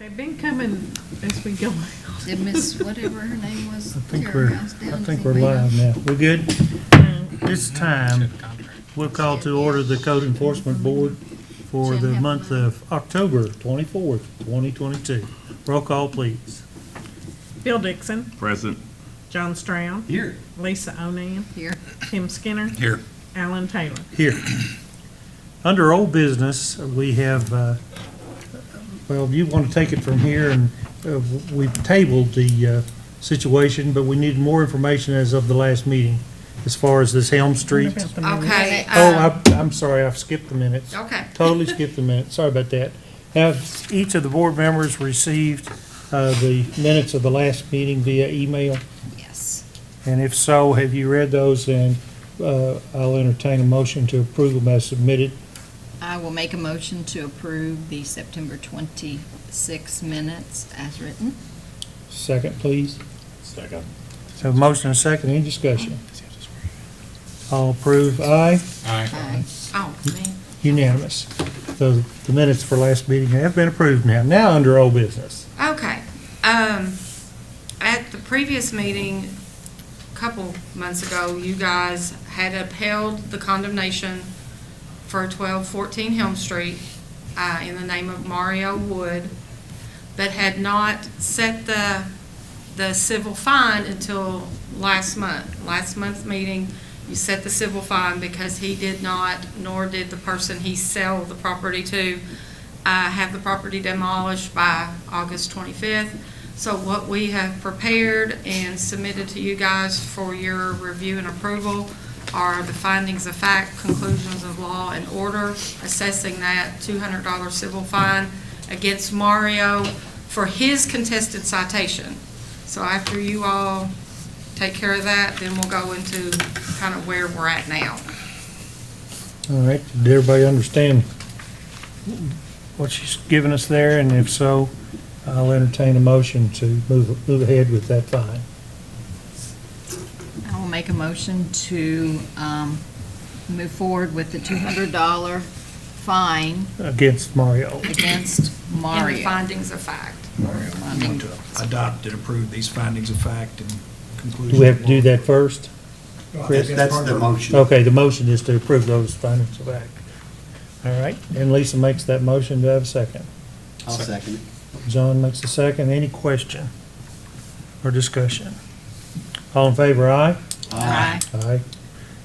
They've been coming as we go. Did Miss whatever her name was? I think Tara we're, House down I think to we're me? live now. We good? This time, we'll call to order the Code Enforcement Board for the month of October 24th, 2022. Roll call, please. Bill Dixon, Present. John Stroud, Here. Lisa Onan, Here. Tim Skinner, Here. Alan Taylor. Here. Under old business, we have, well, you want to take it from here, and we've tabled the situation, but we need more information as of the last meeting as far as this Helm Street. What about the minutes? Okay. I'm sorry, I've skipped the minutes. Okay. Totally skipped the minutes. Sorry about that. Have each of the board members received the minutes of the last meeting via email? Yes. And if so, have you read those? And I'll entertain a motion to approve them as submitted. I will make a motion to approve the September 26 minutes as written. Second, please. Second. So a motion and a second. Any discussion? All approve, aye. Aye. Oh, me. Unanimous. So the minutes for last meeting have been approved now. Now under old business. Okay. At the previous meeting, a couple months ago, you guys had upheld the condemnation for 1214 Helm Street in the name of Mario Wood, but had not set the civil fine until last month. Last month's meeting, you set the civil fine because he did not, nor did the person he sell the property to, have the property demolished by August 25th. So what we have prepared and submitted to you guys for your review and approval are the findings of fact, conclusions of law, and order, assessing that $200 civil fine against Mario for his contested citation. So after you all take care of that, then we'll go into kind of where we're at now. All right, did everybody understand what she's given us there? And if so, I'll entertain a motion to move ahead with that fine. I will make a motion to move forward with the $200 fine Against Mario. against And the Mario. findings of fact. Want to adopt and approve these findings of fact and conclusions. Do we have to do that first? Chris? That's the motion. Okay, the motion is to approve those findings of act. All right, and Lisa makes that motion. Do I have a second? I'll second it. John makes a second. Any question or discussion? All in favor, aye? Aye. Aye.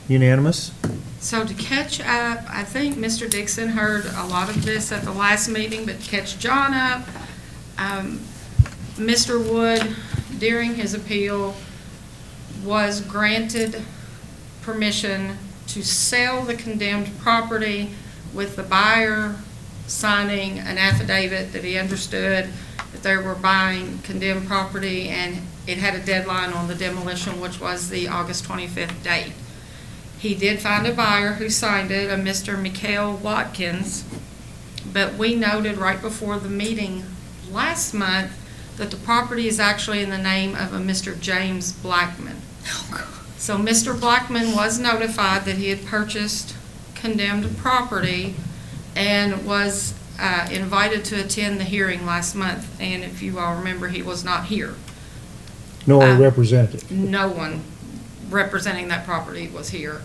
Unanimous? So to catch up, I think Mr. Dixon heard a lot of this at the last meeting, but to catch John up, Mr. Wood, during his appeal, was granted permission to sell the condemned property with the buyer signing an affidavit that he understood that they were buying condemned property, and it had a deadline on the demolition, which was the August 25th date. He did find a buyer who signed it, a Mr. Mikhail Watkins, but we noted right before the meeting last month that the property is actually in the name of a Mr. James Blackman. So Mr. Blackman was notified that he had purchased condemned property and was invited to attend the hearing last month. And if you all remember, he was not here. Nor a representative. No one representing that property was here.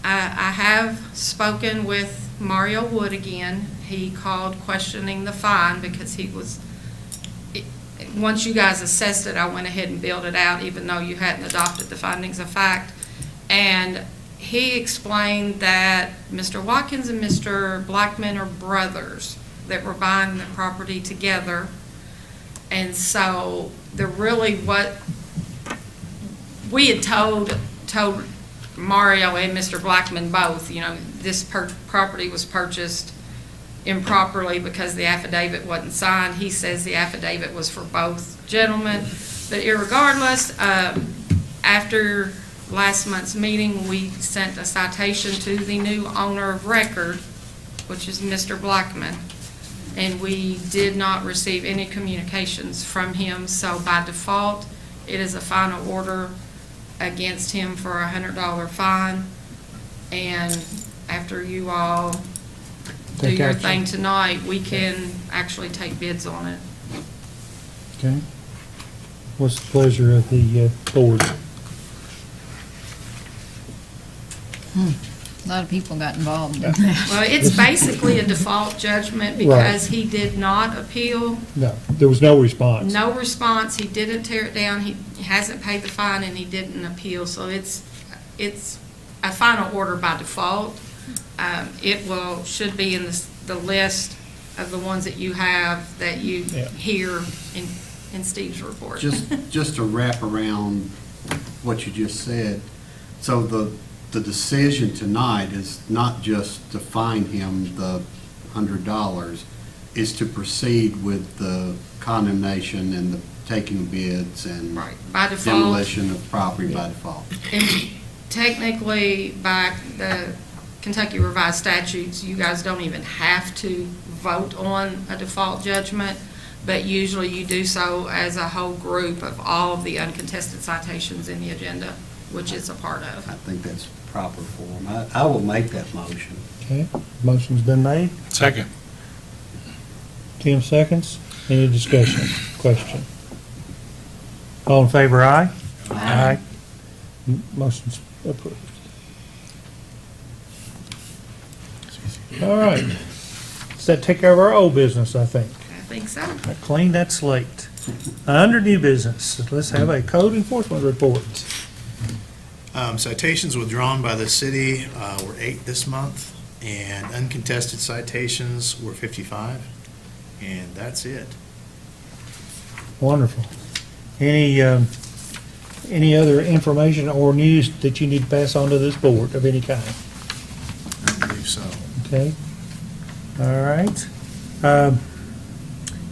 I have spoken with Mario Wood again. He called questioning the fine because he was, once you guys assessed it, I went ahead and billed it out even though you hadn't adopted the findings of fact. And he explained that Mr. Watkins and Mr. Blackman are brothers that were buying the property together. And so they're really what we had told Mario and Mr. Blackman both, you know, this property was purchased improperly because the affidavit wasn't signed. He says the affidavit was for both gentlemen. But irregardless, after last month's meeting, we sent a citation to the new owner of record, which is Mr. Blackman. And we did not receive any communications from him. So by default, it is a final order against him for a $100 fine. And after you all do Take your action. thing tonight, we can actually take bids on it. Okay. What's the pleasure of the board? A lot of people got involved in that. Well, it's basically a default judgment because he did not appeal. No, there was no response. No response, he didn't tear it down, he hasn't paid the fine, and he didn't appeal, so it's a final order by default. It should be in the list of the ones that you have that you Yeah. hear in Steve's report. Just to wrap around what you just said, so the decision tonight is not just to fine him the $100, is to proceed with the condemnation and the taking of bids and Right, by default. demolition of property by default. And technically, by the Kentucky Revised Statutes, you guys don't even have to vote on a default judgment, but usually you do so as a whole group of all of the uncontested citations in the agenda, which it's a part of. I think that's proper form. I will make that motion. Okay, motion's been made. Second. Tim seconds. Any discussion, question? All in favor, aye? Aye. Motion's approved. All right. Does that take care of our old business, I think? I think so. I cleaned that slate. Under new business, let's have a code enforcement report. Citations withdrawn by the city were 8 this month, and uncontested citations were 55, and that's it. Wonderful. Any other information or news that you need to pass on to this board of any kind? I believe so. Okay. All right.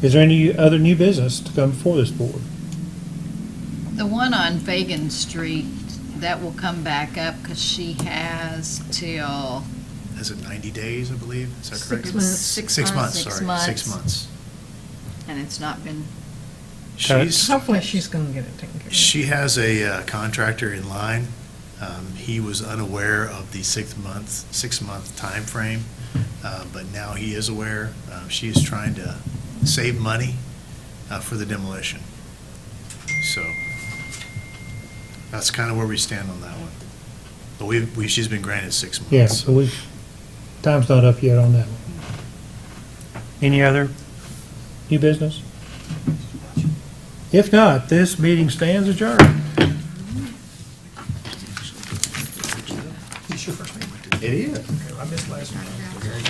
Is there any other new business to come before this board? The one on Fagan Street, that will come back up because she has till, Is it 90 days, I believe? Is that correct? 6 months. 6 months, 6 sorry. months. 6 months. and it's not been, Hopefully she's gonna get it taken care of. She has a contractor in line. He was unaware of the 6-month time frame, but now he is aware. She is trying to save money for the demolition. So that's kind of where we stand on that one. But she's been granted 6 months. Yeah, so time's not up yet on that one. Any other new business? If not, this meeting stands adjourned. It is. I missed last week.